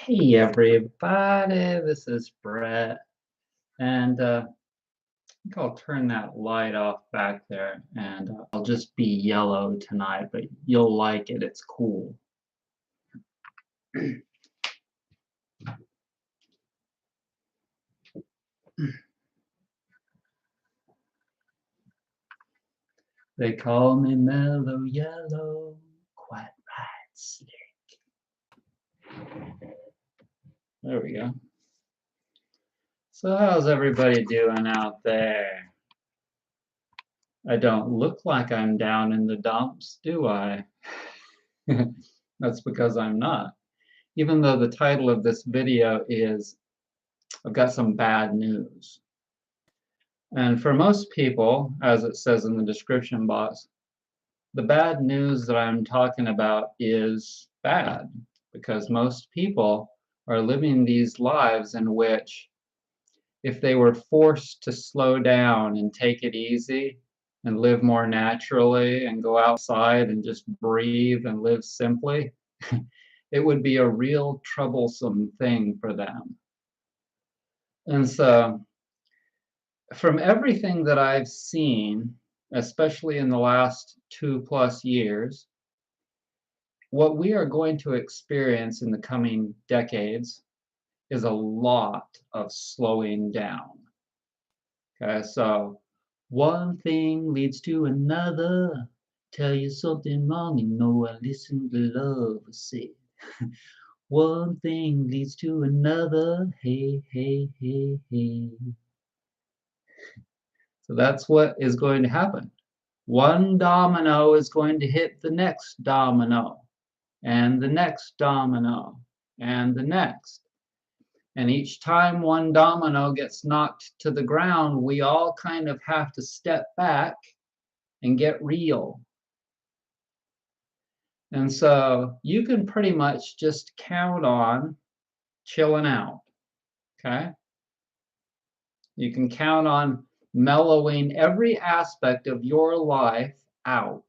Hey everybody, this is Brett, and I think I'll turn that light off back there, and I'll just be yellow tonight, but you'll like it, it's cool. They call me mellow yellow, quite right slick. There we go. So how's everybody doing out there? I don't look like I'm down in the dumps, do I? That's because I'm not. Even though the title of this video is I've got some bad news. And for most people, as it says in the description box, the bad news that I'm talking about is bad because most people are living these lives in which if they were forced to slow down and take it easy and live more naturally and go outside and just breathe and live simply, it would be a real troublesome thing for them. And so from everything that I've seen, especially in the last 2+ years, what we are going to experience in the coming decades is a lot of slowing down. Okay, so one thing leads to another. Tell you something wrong, you know I listen to love, I say. One thing leads to another. Hey, hey, hey, hey. So that's what is going to happen. One domino is going to hit the next domino, and the next domino, and the next. And each time one domino gets knocked to the ground, we all kind of have to step back and get real. And so you can pretty much just count on chilling out, okay? You can count on mellowing every aspect of your life out.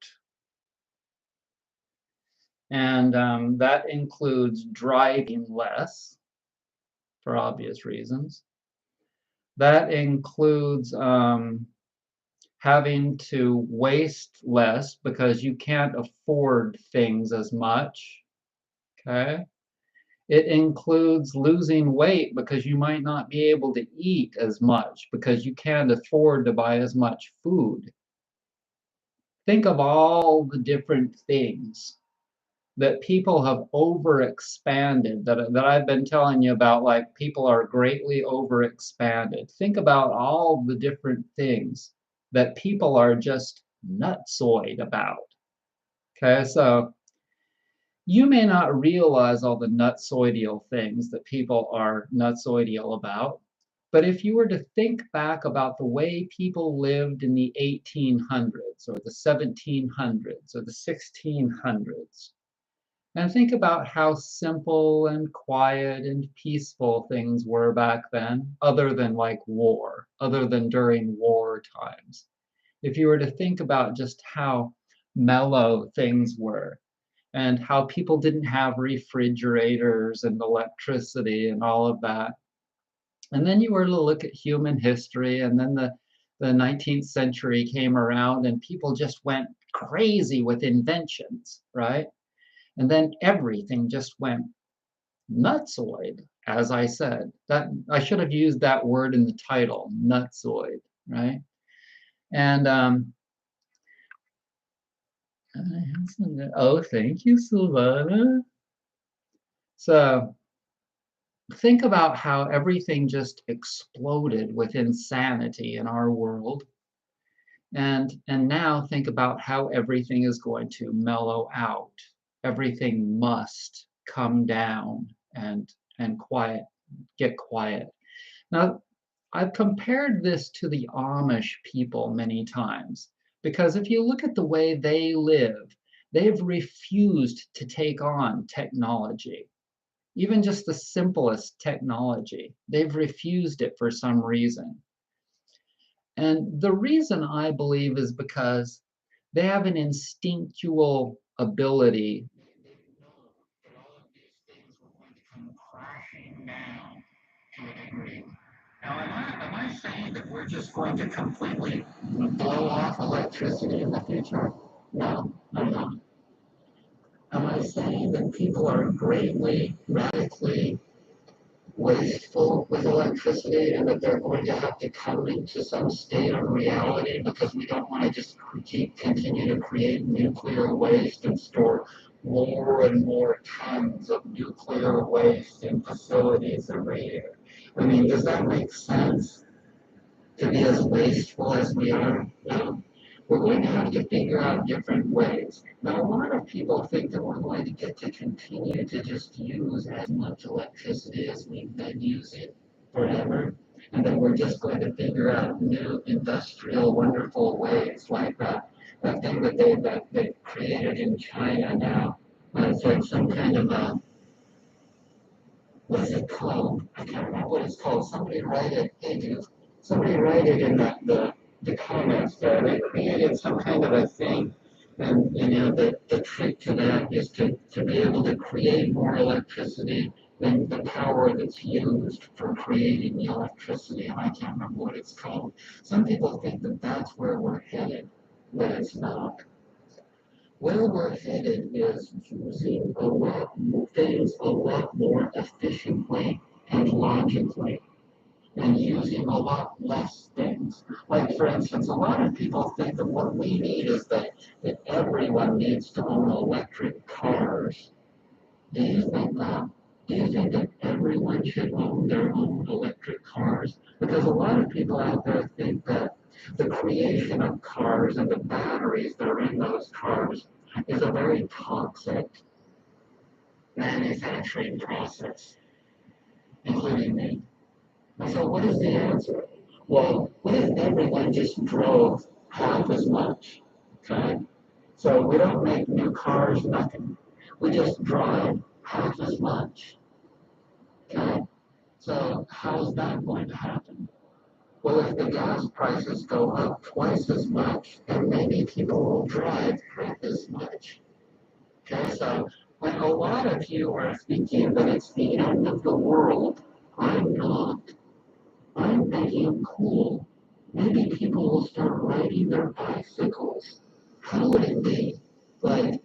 And that includes driving less, for obvious reasons. That includes having to waste less because you can't afford things as much, okay? It includes losing weight because you might not be able to eat as much because you can't afford to buy as much food. Think of all the different things that people have overexpanded, that I've been telling you about, like people are greatly overexpanded. Think about all the different things that people are just nutsoid about. Okay, so you may not realize all the nutsoidial things that people are nutsoidial about, but if you were to think back about the way people lived in the 1800s or the 1700s or the 1600s, and think about how simple and quiet and peaceful things were back then, other than like war, other than during war times. If you were to think about just how mellow things were and how people didn't have refrigerators and electricity and all of that. And then you were to look at human history, and then the 19th century came around and people just went crazy with inventions, right? And then everything just went nutsoid, as I said. That I should have used that word in the title, nutsoid, right? And oh, thank you, Silvana. So think about how everything just exploded with insanity in our world. And now think about how everything is going to mellow out. Everything must come down and get quiet. Now, I've compared this to the Amish people many times because if you look at the way they live, they've refused to take on technology. Even just the simplest technology, they've refused it for some reason. And the reason I believe is because they have an instinctual ability Now, am I saying that we're just going to completely blow off electricity in the future? No, I'm not. Am I saying that people are greatly, radically wasteful with electricity and that they're going to have to come into some state of reality because we don't want to just continue to create nuclear waste and store more and more tons of nuclear waste in facilities every year? I mean, does that make sense? To be as wasteful as we are now. We're going to have to figure out different ways. Now, a lot of people think that we're going to get to continue to just use as much electricity as we've been using forever, and that we're just going to figure out new industrial, wonderful ways like that thing that they created in China now. It's like some kind of a, what's it called? I can't remember what it's called. Somebody write it. Hey, dude, somebody write it in the comments there. They created some kind of a thing, and you know the trick to that is to be able to create more electricity than the power that's used for creating the electricity. And I can't remember what it's called. Some people think that that's where we're headed, but it's not. Where we're headed is using a lot things a lot more efficiently and logically, and using a lot less things. Like, for instance, a lot of people think that what we need is that everyone needs to own electric cars. Do you think that? Do you think that everyone should own their own electric cars? Because a lot of people out there think that the creation of cars and the batteries that are in those cars is a very toxic manufacturing process, including me. And so what is the answer? Well, what if everyone just drove half as much? Okay? So we don't make new cars, nothing. We just drive half as much. Okay? So how's that going to happen? Well, if the gas prices go up twice as much, then maybe people will drive half as much. Okay, so when a lot of you are thinking that it's the end of the world, I'm not. I'm thinking, cool. Maybe people will start riding their bicycles. How would it be? Like,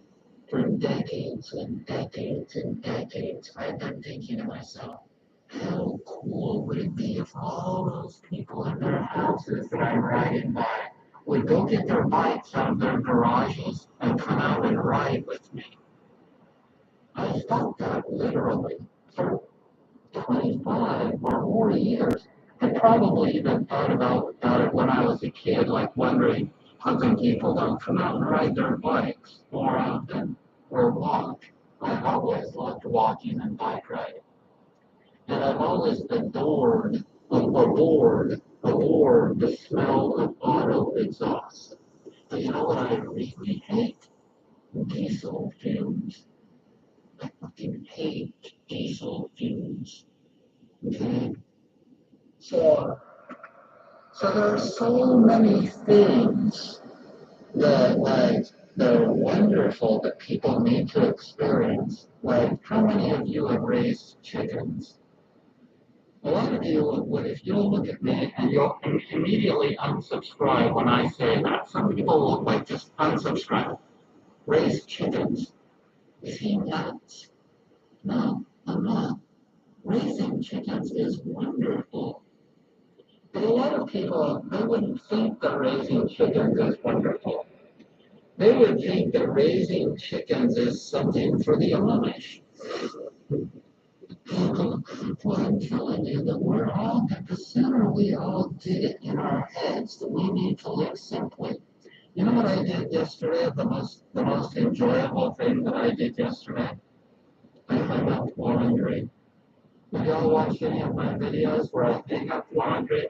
for decades and decades and decades, I've been thinking to myself, how cool would it be if all those people in their houses that I'm riding by would go get their bikes out of their garages and come out and ride with me? I felt that literally for 25 or more years. I probably even thought about it when I was a kid, like wondering how come people don't come out and ride their bikes more often or walk. I've always loved walking and bike riding. And I've always adored the smell of auto exhaust. But you know what I really hate? Diesel fumes. I fucking hate diesel fumes. Okay? So, so there are so many things that are wonderful that people need to experience. Like, how many of you have raised chickens? A lot of you would, if you'll look at me and you'll immediately unsubscribe when I say that. Some people will like just unsubscribe. Raise chickens. Is he nuts? No, I'm not. Raising chickens is wonderful. But a lot of people, they wouldn't think that raising chickens is wonderful. They would think that raising chickens is something for the Amish. Well, I'm telling you that we're all at the center. We all did it in our heads that we need to live simply. You know what I did yesterday? The most enjoyable thing that I did yesterday? I hung up laundry. Have y'all watched any of my videos where I hang up laundry?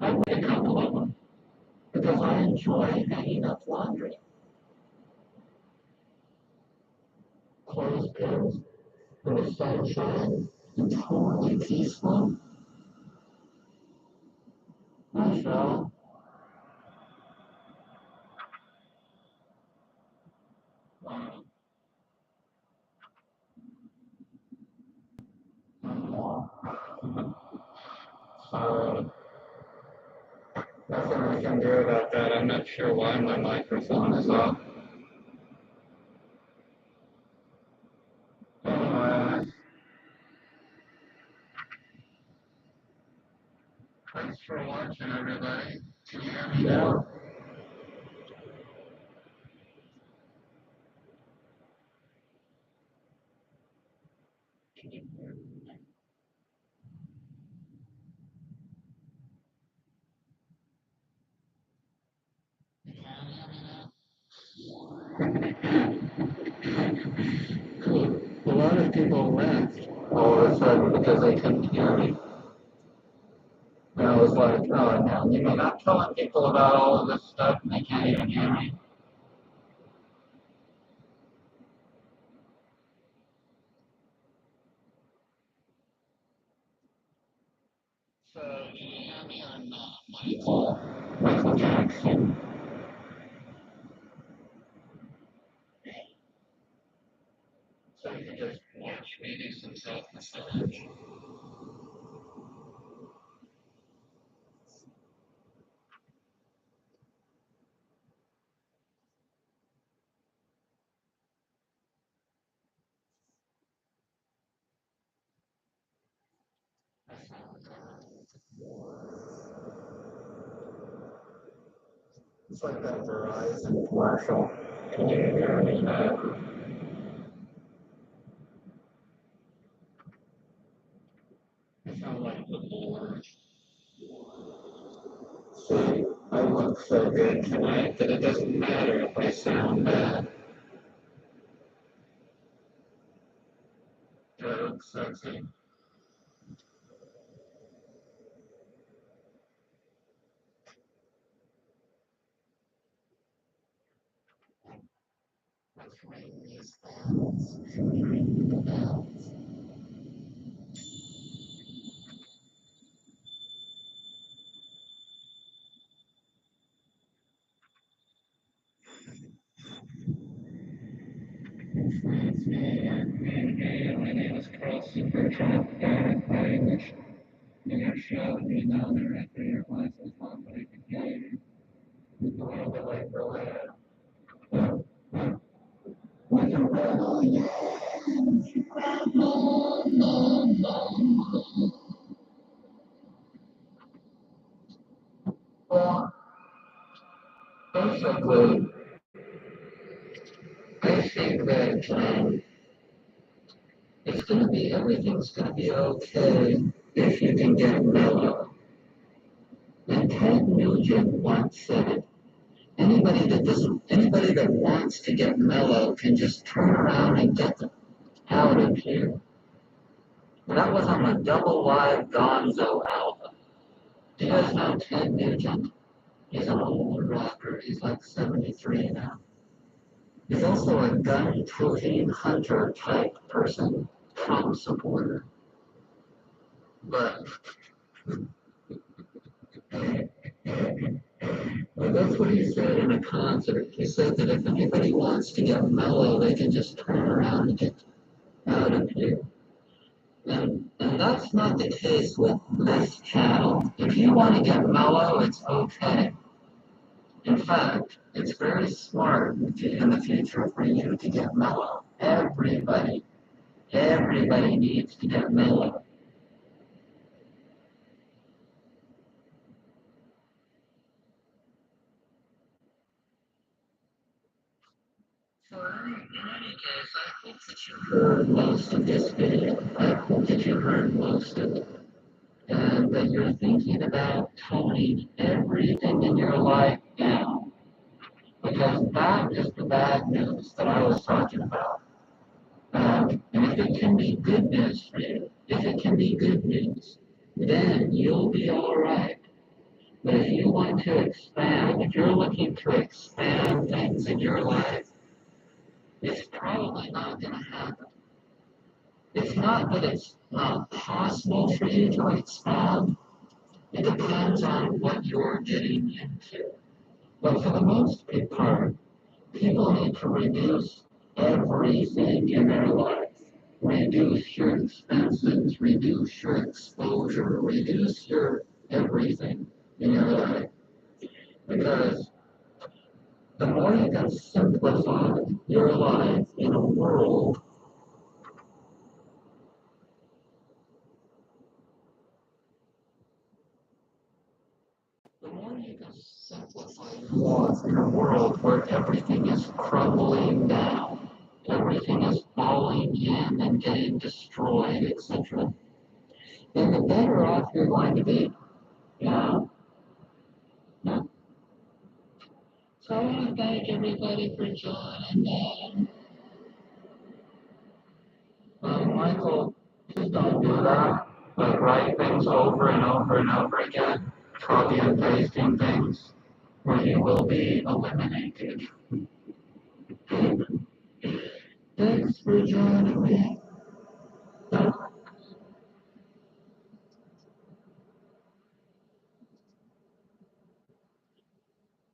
I made a couple of them because I enjoy hanging up laundry. Clothespins in the sunshine and totally peaceful. I felt So nothing I can do about that. I'm not sure why my microphone is off. Anyway, thanks for watching, everybody. Can you hear me now? Cool. A lot of people left all of a sudden because they couldn't hear me. And I was like, oh no, you mean I'm telling people about all of this stuff and they can't even hear me? So, do you hear me or not, Michael Jackson? So you can just watch me do some self-massage. It's like that Verizon commercial. Can you hear me now? I sound like the board. See, I look so good tonight that it doesn't matter if I sound bad. Do I look sexy? Let's ring these bells. Ring the bells. It's me, my name is Carl Supertramp, and in your show, you know, directly your voice is not what I can hear you. You go a little bit like Berlin. With a rebel, well, basically, I think that everything's gonna be okay if you can get mellow. And Ted Nugent once said it. Anybody that wants to get mellow can just turn around and get out of here. And that was on the Double Live Gonzo album. Do you guys know Ted Nugent? He's an old rocker. He's like 73 now. He's also a gun toting hunter type person, Trump supporter. But that's what he said in a concert. He said that if anybody wants to get mellow, they can just turn around and get out of here. And that's not the case with this channel. If you want to get mellow, it's okay. In fact, it's very smart in the future for you to get mellow. Everybody needs to get mellow. So in any case, I hope that you heard most of this video. I hope that you heard most of it. And that you're thinking about toning everything in your life down. Because that is the bad news that I was talking about. And if it can be good news for you, if it can be good news, then you'll be all right. But if you want to expand, if you're looking to expand things in your life, it's probably not going to happen. It's not that it's not possible for you to expand. It depends on what you're getting into. But for the most part, people need to reduce everything in their life. reduce your expenses, reduce your exposure, reduce your everything in your life. Because the more you can simplify your life in a world, the more you can simplify your life in a world where everything is crumbling down, everything is falling in and getting destroyed, etc., then the better off you're going to be. Yeah. Yeah. So I want to thank everybody for joining me. Michael, please don't do that. Like write things over and over and over again, copy and pasting things, or you will be eliminated. Thanks for joining me.